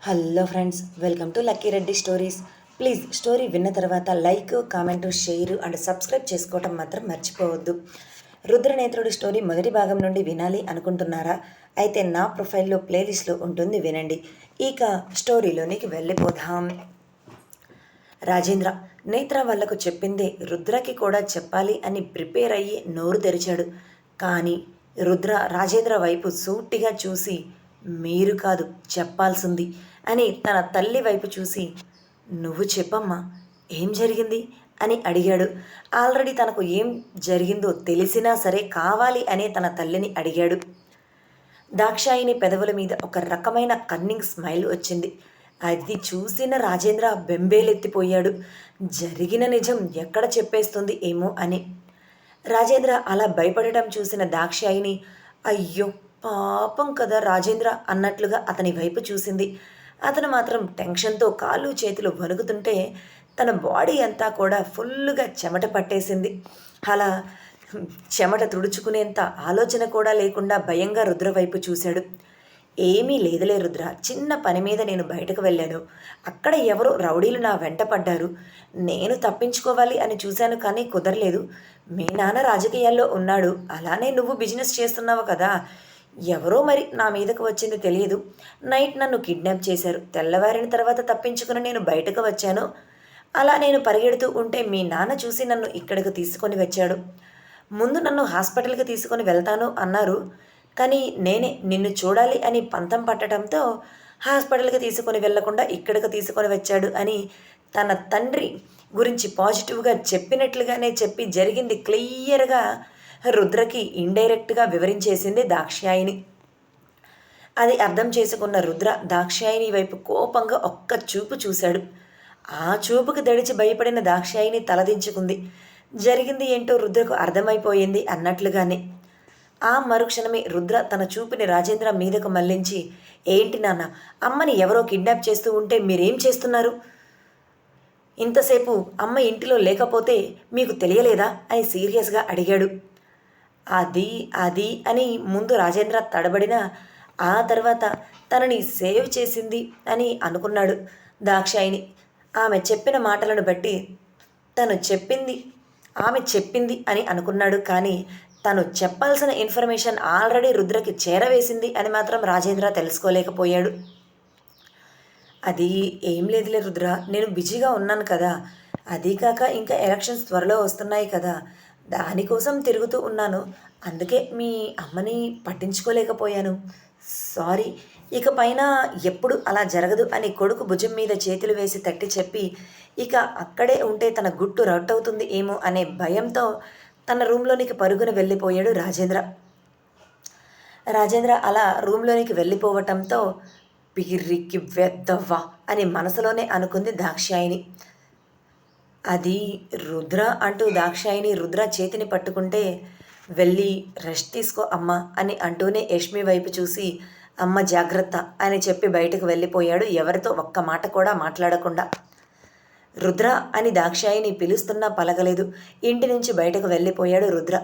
Hello friends, welcome to lucky Reddy stories. Please story విన్న తర్వాత like, comment, share and subscribe చేసుకోవటం మాత్రం మర్చిపోవద్దు. రుద్రనేత్రుడి స్టోరీ మొదటి భాగం నుండి వినాలి అనుకుంటున్నారా? అయితే నా ప్రొఫైల్లో ప్లేలిస్ట్లో ఉంటుంది, వినండి. ఇక స్టోరీలోనికి వెళ్ళిపోదాం. రాజేంద్ర నేత్ర వాళ్లకు చెప్పిందే రుద్రకి కూడా చెప్పాలి అని ప్రిపేర్ అయ్యి నోరు తెరిచాడు. కానీ రుద్ర రాజేంద్ర వైపు సూటిగా చూసి, మీరు కాదు చెప్పాల్సింది అని తన తల్లి వైపు చూసి, నువ్వు చెప్పమ్మా, ఏం జరిగింది అని అడిగాడు. ఆల్రెడీ తనకు ఏం జరిగిందో తెలిసినా సరే కావాలి అనే తన తల్లిని అడిగాడు. దాక్షాయిని పెదవుల మీద ఒక రకమైన కన్నింగ్ స్మైల్ వచ్చింది. అది చూసిన రాజేంద్ర బెంబేలెత్తిపోయాడు. జరిగిన నిజం ఎక్కడ చెప్పేస్తుంది ఏమో అని. రాజేంద్ర అలా భయపడటం చూసిన దాక్షాయిని, అయ్యో పాపం కదా రాజేంద్ర అన్నట్లుగా అతని వైపు చూసింది. అతను మాత్రం టెన్షన్తో కాళ్ళు చేతులు వణుకుతుంటే తన బాడీ అంతా కూడా ఫుల్గా చెమట పట్టేసింది. అలా చెమట తుడుచుకునేంత ఆలోచన కూడా లేకుండా భయంగా రుద్ర వైపు చూశాడు. ఏమీ లేదులే రుద్ర, చిన్న పని మీద నేను బయటకు వెళ్ళాను. అక్కడ ఎవరో రౌడీలు నా వెంట పడ్డారు. నేను తప్పించుకోవాలి అని చూశాను, కానీ కుదరలేదు. మీ నాన్న రాజకీయాల్లో ఉన్నాడు, అలానే నువ్వు బిజినెస్ చేస్తున్నావు కదా. ఎవరో మరి నా మీదకు వచ్చింది తెలియదు. నైట్ నన్ను కిడ్నాప్ చేశారు. తెల్లవారిన తర్వాత తప్పించుకుని నేను బయటకు వచ్చాను. అలా నేను పరిగెడుతూ ఉంటే మీ నాన్న చూసి నన్ను ఇక్కడికి తీసుకొని వచ్చాడు. ముందు నన్ను హాస్పిటల్కి తీసుకొని వెళ్తాను అన్నారు, కానీ నేనే నిన్ను చూడాలి అని పంతం పట్టడంతో హాస్పిటల్కి తీసుకొని వెళ్లకుండా ఇక్కడికి తీసుకొని వచ్చాడు అని తన తండ్రి గురించి పాజిటివ్గా చెప్పినట్లుగానే చెప్పి జరిగింది క్లియర్గా రుద్రకి ఇండైరెక్ట్గా వివరించేసింది దాక్షాయిని. అది అర్థం చేసుకున్న రుద్ర దాక్షాయిని వైపు కోపంగా ఒక్క చూపు చూశాడు. ఆ చూపుకు దడిచి భయపడిన దాక్షాయిని తలదించుకుంది. జరిగింది ఏంటో రుద్రకు అర్థమైపోయింది అన్నట్లుగానే. ఆ మరుక్షణమే రుద్ర తన చూపుని రాజేంద్ర మీదకు మళ్లించి, ఏంటి నాన్న, అమ్మని ఎవరో కిడ్నాప్ చేస్తూ ఉంటే మీరేం చేస్తున్నారు? ఇంతసేపు అమ్మ ఇంటిలో లేకపోతే మీకు తెలియలేదా అని సీరియస్గా అడిగాడు. అది అది అని ముందు రాజేంద్ర తడబడిన, ఆ తర్వాత తనని సేవ్ చేసింది అని అనుకున్నాడు దాక్షాయిని. ఆమె చెప్పిన మాటలను బట్టి ఆమె చెప్పింది అని అనుకున్నాడు. కానీ తను చెప్పాల్సిన ఇన్ఫర్మేషన్ ఆల్రెడీ రుద్రకి చేరవేసింది అని మాత్రం రాజేంద్ర తెలుసుకోలేకపోయాడు. అది ఏం లేదులే రుద్ర, నేను బిజీగా ఉన్నాను కదా. అదీ కాక ఇంకా ఎలక్షన్స్ త్వరలో వస్తున్నాయి కదా, దానికోసం తిరుగుతూ ఉన్నాను. అందుకే మీ అమ్మని పట్టించుకోలేకపోయాను. సారీ. ఇక పైన ఎప్పుడు అలా జరగదు అని కొడుకు భుజం మీద చేతులు వేసి తట్టి చెప్పి, ఇక అక్కడే ఉంటే తన గుట్టు రట్టవుతుంది ఏమో అనే భయంతో తన రూమ్లోనికి పరుగున వెళ్ళిపోయాడు రాజేంద్ర. రాజేంద్ర అలా రూమ్లోనికి వెళ్ళిపోవటంతో పిర్రికి వెద్దవ్వా అని మనసులోనే అనుకుంది దాక్షాయిని. అది రుద్ర అంటూ దాక్షాయిని రుద్ర చేతిని పట్టుకుంటే, వెళ్ళి రెస్ట్ తీసుకో అమ్మ అని అంటూనే యష్మి వైపు చూసి, అమ్మ జాగ్రత్త అని చెప్పి బయటకు వెళ్ళిపోయాడు, ఎవరితో ఒక్క మాట కూడా మాట్లాడకుండా. రుద్ర అని దాక్షాయిని పిలుస్తున్నా పలకలేదు. ఇంటి నుంచి బయటకు వెళ్ళిపోయాడు రుద్ర.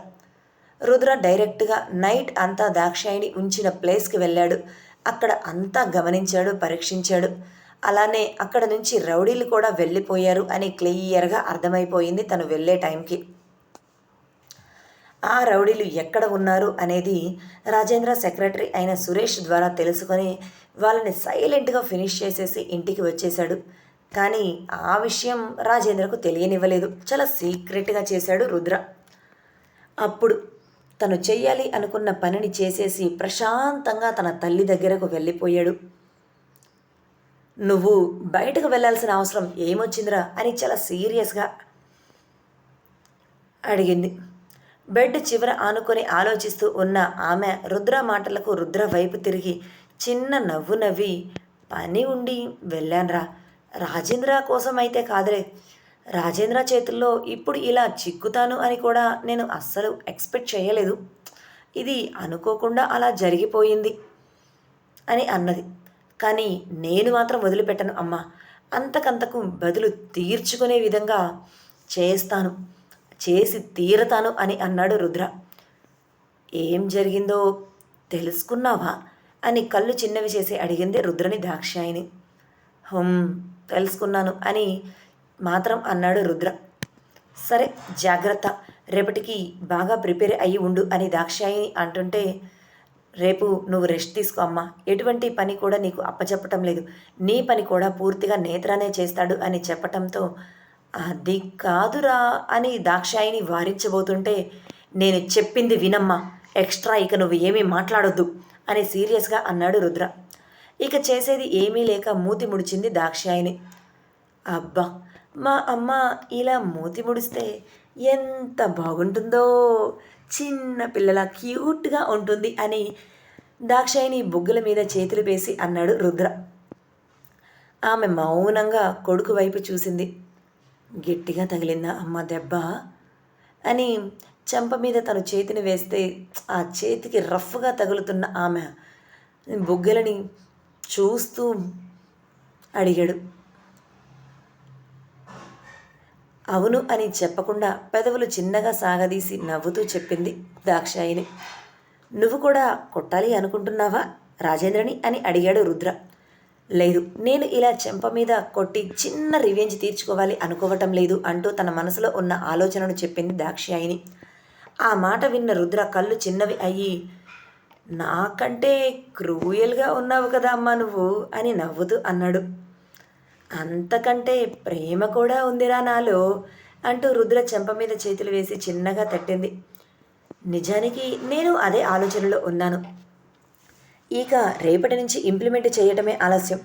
రుద్ర డైరెక్ట్గా నైట్ అంతా దాక్షాయిని ఉంచిన ప్లేస్కి వెళ్ళాడు. అక్కడ అంతా గమనించాడు, పరీక్షించాడు. అలానే అక్కడ నుంచి రౌడీలు కూడా వెళ్ళిపోయారు అని క్లియర్గా అర్థమైపోయింది తను వెళ్ళే టైంకి. ఆ రౌడీలు ఎక్కడ ఉన్నారు అనేది రాజేంద్ర సెక్రటరీ అయిన సురేష్ ద్వారా తెలుసుకొని వాళ్ళని సైలెంట్గా ఫినిష్ చేసేసి ఇంటికి వచ్చేశాడు. కానీ ఆ విషయం రాజేంద్రకు తెలియనివ్వలేదు. చాలా సీక్రెట్గా చేశాడు రుద్ర. అప్పుడు తను చెయ్యాలి అనుకున్న పనిని చేసేసి ప్రశాంతంగా తన తల్లి దగ్గరకు వెళ్ళిపోయాడు. నువ్వు బయటకు వెళ్ళాల్సిన అవసరం ఏమొచ్చిందిరా అని చాలా సీరియస్గా అడిగింది. బెడ్ చివర ఆనుకొని ఆలోచిస్తూ ఉన్న ఆమె రుద్ర మాటలకు రుద్ర వైపు తిరిగి చిన్న నవ్వు నవ్వి, పని ఉండి వెళ్ళాన్రా, రాజేంద్ర కోసం అయితే కాదులే. రాజేంద్ర చేతుల్లో ఇప్పుడు ఇలా చిక్కుతాను అని కూడా నేను అస్సలు ఎక్స్పెక్ట్ చేయలేదు. ఇది అనుకోకుండా అలా జరిగిపోయింది అని అన్నది. కానీ నేను మాత్రం వదిలిపెట్టను అమ్మా, అంతకంతకు బదులు తీర్చుకునే విధంగా చేస్తాను, చేసి తీరతాను అని అన్నాడు రుద్ర. ఏం జరిగిందో తెలుసుకున్నావా అని కళ్ళు చిన్నవి చేసి అడిగింది రుద్రని దాక్షాయిని. హుమ్, తెలుసుకున్నాను అని మాత్రం అన్నాడు రుద్ర. సరే, జాగ్రత్త, రేపటికి బాగా ప్రిపేర్ అయ్యి ఉండు అని దాక్షాయిని అంటుంటే, రేపు నువ్వు రెస్ట్ తీసుకో అమ్మా, ఎటువంటి పని కూడా నీకు అప్పచెప్పటం లేదు, నీ పని కూడా పూర్తిగా నేత్రానే చేస్తాడు అని చెప్పటంతో, అది కాదురా అని దాక్షాయిని వారించబోతుంటే, నేను చెప్పింది వినమ్మా, ఎక్స్ట్రా ఇక నువ్వు ఏమీ మాట్లాడొద్దు అని సీరియస్గా అన్నాడు రుద్ర. ఇక చేసేది ఏమీ లేక మూతి ముడిచింది దాక్షాయిని. అబ్బా, మా అమ్మ ఇలా మూతి ముడిస్తే ఎంత బాగుంటుందో, చిన్న పిల్లల క్యూట్గా ఉంటుంది అని దాక్షాయిని బుగ్గల మీద చేతులు వేసి అన్నాడు రుద్ర. ఆమె మౌనంగా కొడుకు వైపు చూసింది. గట్టిగా తగిలిందా అమ్మ దెబ్బ అని చెంప మీద తను చేతిని వేస్తే ఆ చేతికి రఫ్గా తగులుతున్న ఆమె బుగ్గలని చూస్తూ అడిగాడు. అవును అని చెప్పకుండా పెదవులు చిన్నగా సాగదీసి నవ్వుతూ చెప్పింది దాక్షాయిని. నువ్వు కూడా కొట్టాలి అనుకుంటున్నావా రాజేంద్రని అని అడిగాడు రుద్ర. లేదు, నేను ఇలా చెంప మీద కొట్టి చిన్న రివెంజ్ తీర్చుకోవాలి అనుకోవటం లేదు అంటూ తన మనసులో ఉన్న ఆలోచనను చెప్పింది దాక్షాయిని. ఆ మాట విన్న రుద్ర కళ్ళు చిన్నవి అయ్యి, నాకంటే క్రూయల్గా ఉన్నావు కదా అమ్మా నువ్వు అని నవ్వుతూ అన్నాడు. అంతకంటే ప్రేమ కూడా ఉందిరా నాలో అంటూ రుద్ర చెంప మీద చేతులు వేసి చిన్నగా తట్టింది. నిజానికి నేను అదే ఆలోచనలో ఉన్నాను. ఇక రేపటి నుంచి ఇంప్లిమెంట్ చేయటమే ఆలస్యం.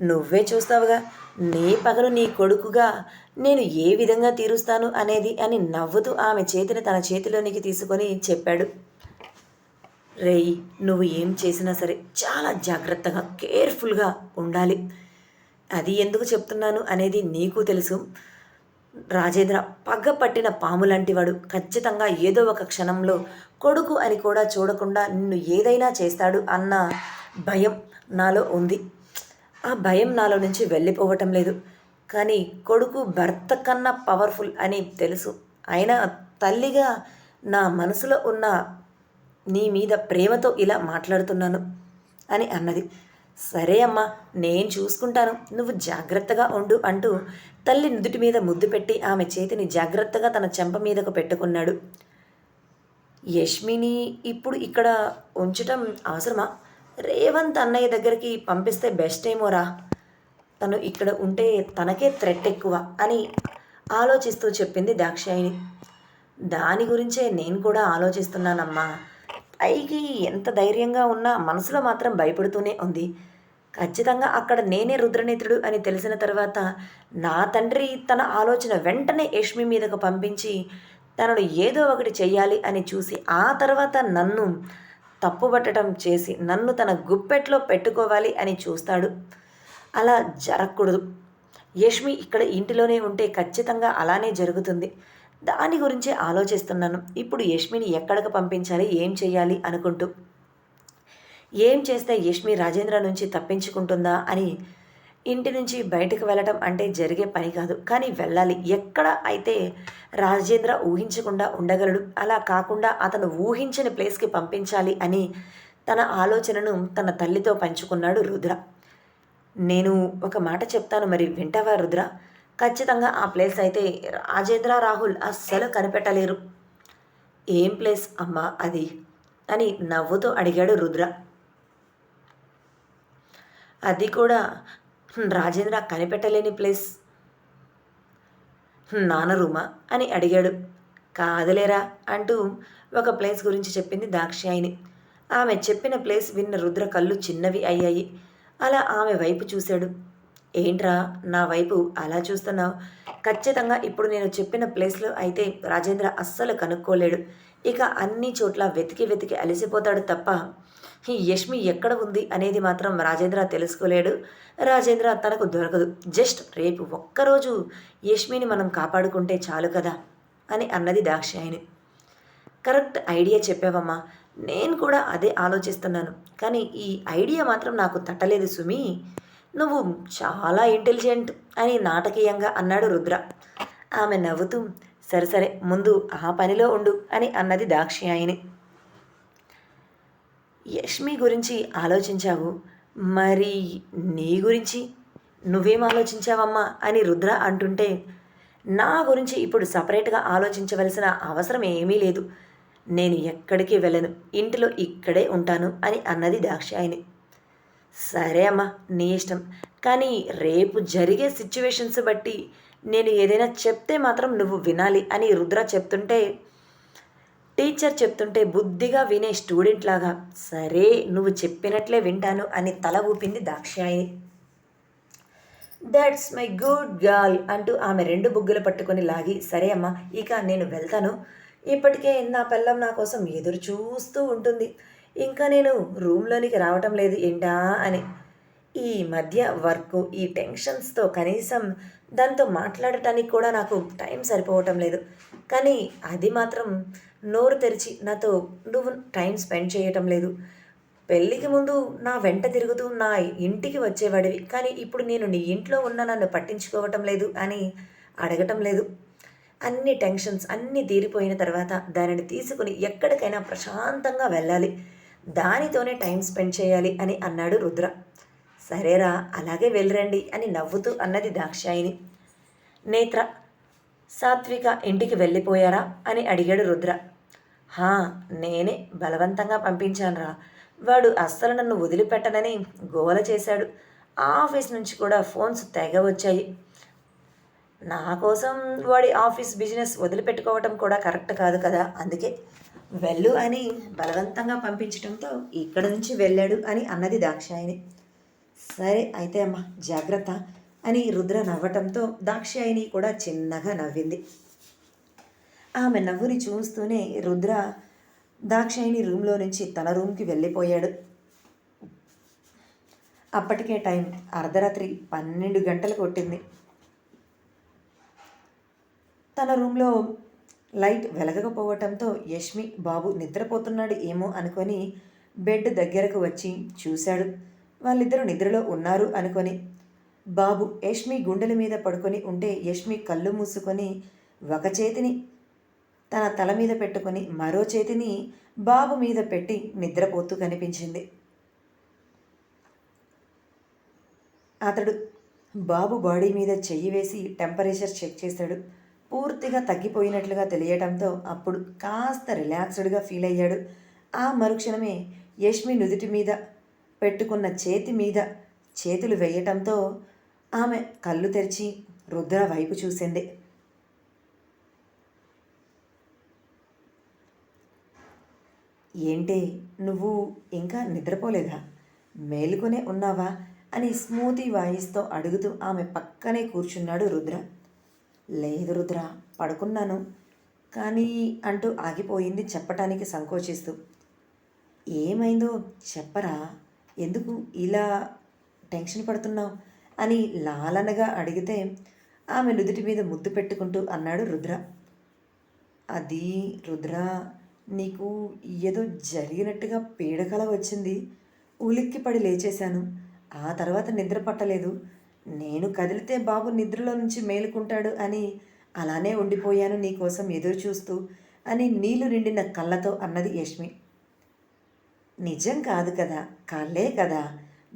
నువ్వే చూస్తావుగా, నీ పగలు నీ కొడుకుగా నేను ఏ విధంగా తీరుస్తాను అనేది అని నవ్వుతూ ఆమె చేతిని తన చేతిలోనికి తీసుకొని చెప్పాడు. రేయ్, నువ్వు ఏం చేసినా సరే చాలా జాగ్రత్తగా కేర్ఫుల్గా ఉండాలి. అది ఎందుకు చెప్తున్నాను అనేది నీకు తెలుసు. రాజేంద్ర పగ్గపట్టిన పాము లాంటివాడు. ఖచ్చితంగా ఏదో ఒక క్షణంలో కొడుకు అని కూడా చూడకుండా నిన్ను ఏదైనా చేస్తాడు అన్న భయం నాలో ఉంది. ఆ భయం నాలో నుంచి వెళ్ళిపోవటం లేదు. కానీ కొడుకు భర్త కన్నా పవర్ఫుల్ అని తెలుసు. అయినా తల్లిగా నా మనసులో ఉన్న నీ మీద ప్రేమతో ఇలా మాట్లాడుతున్నాను అని అన్నది. సరే అమ్మా, నేను చూసుకుంటాను, నువ్వు జాగ్రత్తగా ఉండు అంటూ తల్లి నుదుటి మీద ముద్దు పెట్టి ఆమె చేతిని జాగ్రత్తగా తన చెంప మీదకు పెట్టుకున్నాడు. యష్మిని ఇప్పుడు ఇక్కడ ఉంచటం అవసరమా? రేవంత్ అన్నయ్య దగ్గరికి పంపిస్తే బెస్ట్ ఏమోరా. తను ఇక్కడ ఉంటే తనకే థ్రెట్ ఎక్కువ అని ఆలోచిస్తూ చెప్పింది దాక్షాయిని. దాని గురించే నేను కూడా ఆలోచిస్తున్నానమ్మా. పైకి ఎంత ధైర్యంగా ఉన్నా మనసులో మాత్రం భయపడుతూనే ఉంది. ఖచ్చితంగా అక్కడ నేనే రుద్రనేత్రుడు అని తెలిసిన తర్వాత నా తండ్రి తన ఆలోచన వెంటనే యష్మి మీదకు పంపించి తనను ఏదో ఒకటి చెయ్యాలి అని చూసి ఆ తర్వాత నన్ను తప్పుబట్టడం చేసి నన్ను తన గుప్పెట్లో పెట్టుకోవాలి అని చూస్తాడు. అలా జరగకూడదు. యష్మి ఇక్కడ ఇంటిలోనే ఉంటే ఖచ్చితంగా అలానే జరుగుతుంది. దాని గురించే ఆలోచిస్తున్నాను. ఇప్పుడు యష్మిని ఎక్కడికి పంపించాలి, ఏం చేయాలి అనుకుంటూ. ఏం చేస్తే యష్మి రాజేంద్ర నుంచి తప్పించుకుంటుందా అని. ఇంటి నుంచి బయటకు వెళ్ళటం అంటే జరిగే పని కాదు, కానీ వెళ్ళాలి. ఎక్కడ అయితే రాజేంద్ర ఊహించకుండా ఉండగలడు, అలా కాకుండా అతను ఊహించని ప్లేస్కి పంపించాలి అని తన ఆలోచనను తన తల్లితో పంచుకున్నాడు రుద్ర. నేను ఒక మాట చెప్తాను, మరి వింటావా రుద్ర? ఖచ్చితంగా ఆ ప్లేస్ అయితే రాజేంద్ర రాహుల్ అస్సలు కనిపెట్టలేరు. ఏం ప్లేస్ అమ్మా అది అని నవ్వుతూ అడిగాడు రుద్ర. అది కూడా రాజేంద్ర కనిపెట్టలేని ప్లేస్ నాన్న రూమా అని అడిగాడు. కాదులేరా అంటూ ఒక ప్లేస్ గురించి చెప్పింది దాక్షాయిని. ఆమె చెప్పిన ప్లేస్ విన్న రుద్ర కళ్ళు చిన్నవి అయ్యాయి. అలా ఆమె వైపు చూశాడు. ఏంట్రా నా వైపు అలా చూస్తున్నావు? ఖచ్చితంగా ఇప్పుడు నేను చెప్పిన ప్లేస్లో అయితే రాజేంద్ర అస్సలు కనుక్కోలేడు. ఇక అన్ని చోట్ల వెతికి వెతికి అలసిపోతాడు తప్ప ఈ యష్మి ఎక్కడ ఉంది అనేది మాత్రం రాజేంద్ర తెలుసుకోలేడు. రాజేంద్ర తనకు దొరకదు. జస్ట్ రేపు ఒక్కరోజు యష్మిని మనం కాపాడుకుంటే చాలు కదా అని అన్నది దాక్షాయిని. కరెక్ట్ ఐడియా చెప్పావమ్మా, నేను కూడా అదే ఆలోచిస్తున్నాను. కానీ ఈ ఐడియా మాత్రం నాకు తట్టలేదు సుమి. నువ్వు చాలా ఇంటెలిజెంట్ అని నాటకీయంగా అన్నాడు రుద్ర. ఆమె నవ్వుతూ సరే సరే ముందు ఆ పనిలో ఉండు అని అన్నది దాక్షాయిని. యష్మి గురించి ఆలోచించావు, మరి నీ గురించి నువ్వేం ఆలోచించావమ్మా అని రుద్ర అంటుంటే, నా గురించి ఇప్పుడు సపరేట్గా ఆలోచించవలసిన అవసరం ఏమీ లేదు. నేను ఎక్కడికి వెళ్ళను. ఇంటిలో ఇక్కడే ఉంటాను అని అన్నది దాక్షాయిని. సరే అమ్మా, నీ ఇష్టం. కానీ రేపు జరిగే సిచ్యువేషన్స్ బట్టి నేను ఏదైనా చెప్తే మాత్రం నువ్వు వినాలి అని రుద్ర చెప్తుంటే, టీచర్ చెప్తుంటే బుద్ధిగా వినే స్టూడెంట్ లాగా సరే నువ్వు చెప్పినట్లే వింటాను అని తల ఊపింది Dakshayani. That's my good girl అంటూ ఆమె రెండు బుగ్గలు పట్టుకొని లాగి, సరే అమ్మా ఇక నేను వెళ్తాను. ఇప్పటికే నా పిల్లం నా కోసం ఎదురు చూస్తూ ఉంటుంది. ఇంకా నేను రూమ్లోనికి రావటం లేదు ఏంటా అని. ఈ మధ్య వర్క్ ఈ టెన్షన్స్తో కనీసం దాంతో మాట్లాడటానికి కూడా నాకు టైం సరిపోవటం లేదు. కానీ అది మాత్రం నోరు తెరిచి నాతో నువ్వు టైం స్పెండ్ చేయటం లేదు. పెళ్ళికి ముందు నా వెంట తిరుగుతూ నా ఇంటికి వచ్చేవాడివి, కానీ ఇప్పుడు నేను నీ ఇంట్లో ఉన్న నన్ను పట్టించుకోవటం లేదు అని అడగటం లేదు. అన్ని టెన్షన్స్ అన్నీ తీరిపోయిన తర్వాత దానిని తీసుకుని ఎక్కడికైనా ప్రశాంతంగా వెళ్ళాలి, దానితోనే టైం స్పెండ్ చేయాలి అని అన్నాడు రుద్ర. సరేరా అలాగే వెళ్ళరండి అని నవ్వుతూ అన్నది దాక్షాయిని. నేత్ర, సాత్విక ఇంటికి వెళ్ళిపోయారా అని అడిగాడు రుద్ర. హా, నేనే బలవంతంగా పంపించానురా. వాడు అస్సలు నన్ను వదిలిపెట్టనని గోల చేశాడు. ఆఫీస్ నుంచి కూడా ఫోన్స్ తెగ వచ్చాయి. నా కోసం వాడి ఆఫీస్ బిజినెస్ వదిలిపెట్టుకోవటం కూడా కరెక్ట్ కాదు కదా, అందుకే వెళ్ళు అని బలవంతంగా పంపించడంతో ఇక్కడి నుంచి వెళ్ళాడు అని అన్నది దాక్షాయిని. సరే అయితే అమ్మ జాగ్రత్త అని రుద్ర నవ్వటంతో దాక్షాయిని కూడా చిన్నగా నవ్వింది. ఆమె నవ్వుని చూస్తూనే రుద్ర దాక్షాయిని రూమ్లో నుంచి తన రూమ్కి వెళ్ళిపోయాడు. అప్పటికే టైం అర్ధరాత్రి 12 గంటలు కొట్టింది. తన రూమ్లో లైట్ వెలగకపోవటంతో యష్మి బాబు నిద్రపోతున్నాడు ఏమో అనుకొని బెడ్ దగ్గరకు వచ్చి చూశాడు. వాళ్ళిద్దరూ నిద్రలో ఉన్నారు అనుకొని. బాబు యష్మి గుండెల మీద పడుకొని ఉంటే యష్మి కళ్ళు మూసుకొని ఒక చేతిని తన తల మీద పెట్టుకొని మరో చేతిని బాబు మీద పెట్టి నిద్రపోతూ కనిపించింది. అతడు బాబు బాడీ మీద చెయ్యి వేసి టెంపరేచర్ చెక్ చేశాడు. పూర్తిగా తగ్గిపోయినట్లుగా తెలియటంతో అప్పుడు కాస్త రిలాక్స్డ్గా ఫీల్ అయ్యాడు. ఆ మరుక్షణమే యష్మి నుదుటి మీద పెట్టుకున్న చేతి మీద చేతులు వేయటంతో ఆమె కళ్ళు తెరిచి రుద్ర వైపు చూసింది. ఏంటి నువ్వు ఇంకా నిద్రపోలేదా, మేలుకొనే ఉన్నావా అని స్మూతీ వాయిస్తో అడుగుతూ ఆమె పక్కనే కూర్చున్నాడు రుద్ర. లేదు రుద్ర, పడుకున్నాను కానీ అంటూ ఆగిపోయింది చెప్పటానికి సంకోచిస్తూ. ఏమైందో చెప్పరా, ఎందుకు ఇలా టెన్షన్ పడుతున్నావు అని లాలనగా అడిగితే ఆమె నుదుటి మీద ముద్దు పెట్టుకుంటూ అన్నాడు రుద్ర. అది రుద్ర, నీకు ఏదో జరిగినట్టుగా పీడకల వచ్చింది. ఉలిక్కిపడి లేచేశాను. ఆ తర్వాత నిద్ర పట్టలేదు. నేను కదిలితే బాబు నిద్రలో నుంచి మేలుకుంటాడు అని అలానే ఉండిపోయాను నీకోసం ఎదురు చూస్తూ అని నీళ్లు నిండిన కళ్ళతో అన్నది యష్మి. నిజం కాదు కదా, కళ్ళే కదా,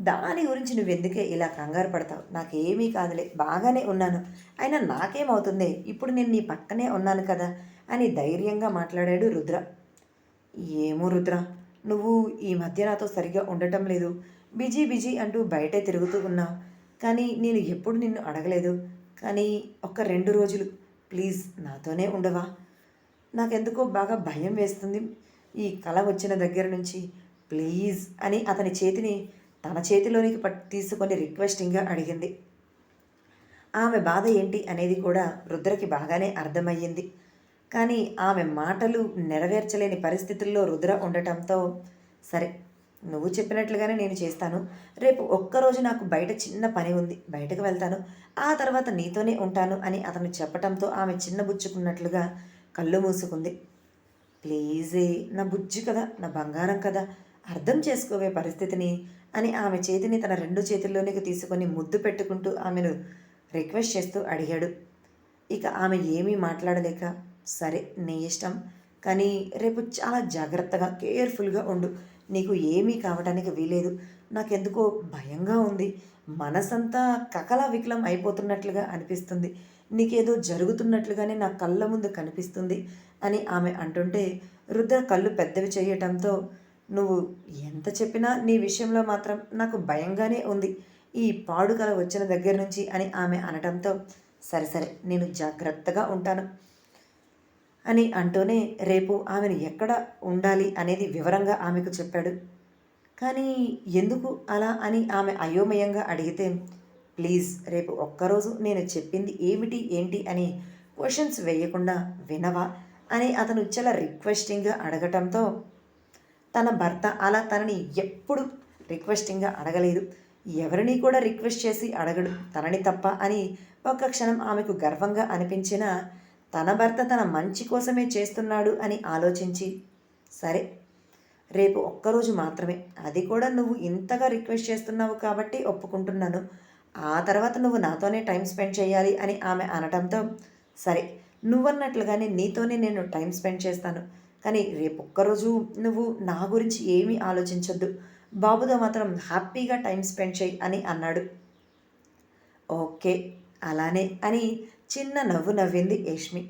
దాని గురించి నువ్వెందుకే ఇలా కంగారు పడతావు? నాకేమీ కాదులే, బాగానే ఉన్నాను. అయినా నాకేమవుతుంది, ఇప్పుడు నేను నీ పక్కనే ఉన్నాను కదా అని ధైర్యంగా మాట్లాడాడు రుద్ర. ఏమో రుద్ర, నువ్వు ఈ మధ్య నాతో సరిగా ఉండటం లేదు. బిజీ బిజీ అంటూ బయటే తిరుగుతూ ఉన్నావు. కానీ నేను ఎప్పుడు నిన్ను అడగలేదు. కానీ ఒక 2 రోజులు ప్లీజ్ నాతోనే ఉండవా? నాకెందుకో బాగా భయం వేస్తుంది ఈ కళ వచ్చిన దగ్గర నుంచి. ప్లీజ్ అని అతని చేతిని తన చేతిలోనికి తీసుకొని రిక్వెస్టింగ్గా అడిగింది. ఆమె బాధ ఏంటి అనేది కూడా రుద్రకి బాగానే అర్థమయ్యింది. కానీ ఆమె మాటలు నెరవేర్చలేని పరిస్థితుల్లో రుద్ర ఉండటంతో సరే నువ్వు చెప్పినట్లుగానే నేను చేస్తాను. రేపు ఒక్కరోజు నాకు బయట చిన్న పని ఉంది, బయటకు వెళ్తాను. ఆ తర్వాత నీతోనే ఉంటాను అని అతను చెప్పటంతో ఆమె చిన్నబుచ్చుకున్నట్లుగా కళ్ళు మూసుకుంది. ప్లీజే నా బుజ్జి కదా, నా బంగారం కదా, అర్థం చేసుకోవే పరిస్థితిని అని ఆమె చేతిని తన 2 చేతుల్లోనికి తీసుకొని ముద్దు పెట్టుకుంటూ ఆమెను రిక్వెస్ట్ చేస్తూ అడిగాడు. ఇక ఆమె ఏమీ మాట్లాడలేక సరే నీ ఇష్టం, కానీ రేపు చాలా జాగ్రత్తగా కేర్ఫుల్గా ఉండు. నీకు ఏమీ కావడానికి వీలేదు. నాకెందుకో భయంగా ఉంది. మనసంతా కకలావికలం అయిపోతున్నట్లుగా అనిపిస్తుంది. నీకేదో జరుగుతున్నట్లుగానే నా కళ్ళ ముందు కనిపిస్తుంది అని ఆమె అంటుంటే రుద్ర కళ్ళు పెద్దవి చేయటంతో, నువ్వు ఎంత చెప్పినా నీ విషయంలో మాత్రం నాకు భయంగానే ఉంది. ఈ పాడు కల వచ్చిన దగ్గర నుంచి అని ఆమె అనటంతో, సరే సరే నేను జాగ్రత్తగా ఉంటాను అని అంటూనే రేపు ఆమెను ఎక్కడ ఉండాలి అనేది వివరంగా ఆమెకు చెప్పాడు. కానీ ఎందుకు అలా అని ఆమె అయోమయంగా అడిగితే, ప్లీజ్ రేపు ఒక్కరోజు నేను చెప్పింది ఏమిటి ఏంటి అని క్వశ్చన్స్ వేయకుండా వినవా అని అతను చాలా రిక్వెస్టింగ్గా అడగటంతో, తన భర్త అలా తనని ఎప్పుడు రిక్వెస్టింగ్గా అడగలేదు. ఎవరిని కూడా రిక్వెస్ట్ చేసి అడగడు, తనని తప్ప అని ఒక్క క్షణం ఆమెకు గర్వంగా అనిపించినా తన భర్త తన మంచి కోసమే చేస్తున్నాడు అని ఆలోచించి, సరే రేపు ఒక్కరోజు మాత్రమే, అది కూడా నువ్వు ఇంతగా రిక్వెస్ట్ చేస్తున్నావు కాబట్టి ఒప్పుకుంటున్నాను. ఆ తర్వాత నువ్వు నాతోనే టైం స్పెండ్ చేయాలి అని ఆమె అనటంతో, సరే నువ్వన్నట్లుగానే నీతోనే నేను టైం స్పెండ్ చేస్తాను. కానీ రేపు ఒక్కరోజు నువ్వు నా గురించి ఏమీ ఆలోచించొద్దు. బాబుతో మాత్రం హ్యాపీగా టైం స్పెండ్ చేయి అని అన్నాడు. ఓకే అలానే అని చిన్న నవ్వు నవ్వింది యష్మి.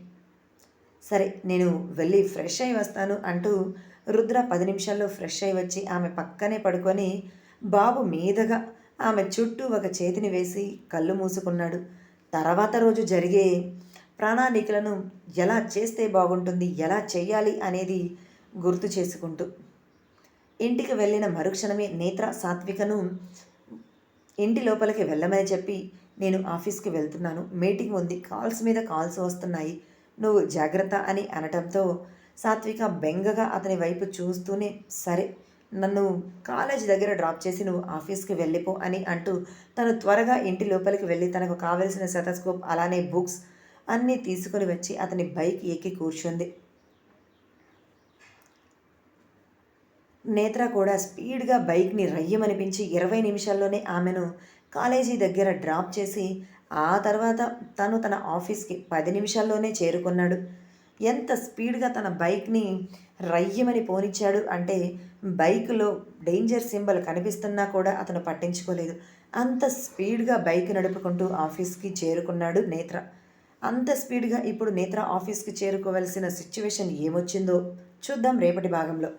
సరే నేను వెళ్ళి ఫ్రెష్ అయి వస్తాను అంటూ రుద్ర 10 నిమిషాల్లో ఫ్రెష్ అయి వచ్చి ఆమె పక్కనే పడుకొని బాబు మీదగా ఆమె చుట్టూ ఒక చేతిని వేసి కళ్ళు మూసుకున్నాడు. తర్వాత రోజు జరిగే ప్రణాళికలను ఎలా చేస్తే బాగుంటుంది, ఎలా చేయాలి అనేది గుర్తు చేసుకుంటూ ఇంటికి వెళ్ళిన మరుక్షణమే నేత్ర సాత్వికను ఇంటి లోపలికి వెళ్ళమని చెప్పి, నేను ఆఫీస్కి వెళ్తున్నాను, మీటింగ్ ఉంది, కాల్స్ మీద కాల్స్ వస్తున్నాయి, నువ్వు జాగ్రత్త అని అనటంతో సాత్విక బెంగగా అతని వైపు చూస్తూనే, సరే నన్ను కాలేజ్ దగ్గర డ్రాప్ చేసి నువ్వు ఆఫీస్కి వెళ్ళిపో అని అంటూ తను త్వరగా ఇంటి లోపలికి వెళ్ళి తనకు కావలసిన సెటస్కోప్ అలానే బుక్స్ అన్నీ తీసుకుని వచ్చి అతని బైక్ ఎక్కి కూర్చుంది. నేత్ర కూడా స్పీడ్గా బైక్ని రయ్యమనిపించి 20 నిమిషాల్లోనే ఆమెను కాలేజీ దగ్గర డ్రాప్ చేసి ఆ తర్వాత తను తన ఆఫీస్కి 10 నిమిషాల్లోనే చేరుకున్నాడు. ఎంత స్పీడ్గా తన బైక్ని రయ్యమని పోనిచ్చాడు అంటే బైక్లో డేంజర్ సింబల్ కనిపిస్తున్నా కూడా అతను పట్టించుకోలేదు. అంత స్పీడ్గా బైక్ నడుపుకుంటూ ఆఫీస్కి చేరుకున్నాడు నేత్ర. అంత స్పీడ్గా ఇప్పుడు నేత్ర ఆఫీస్కి చేరుకోవలసిన సిచ్యువేషన్ ఏమొచ్చిందో చూద్దాం రేపటి భాగంలో.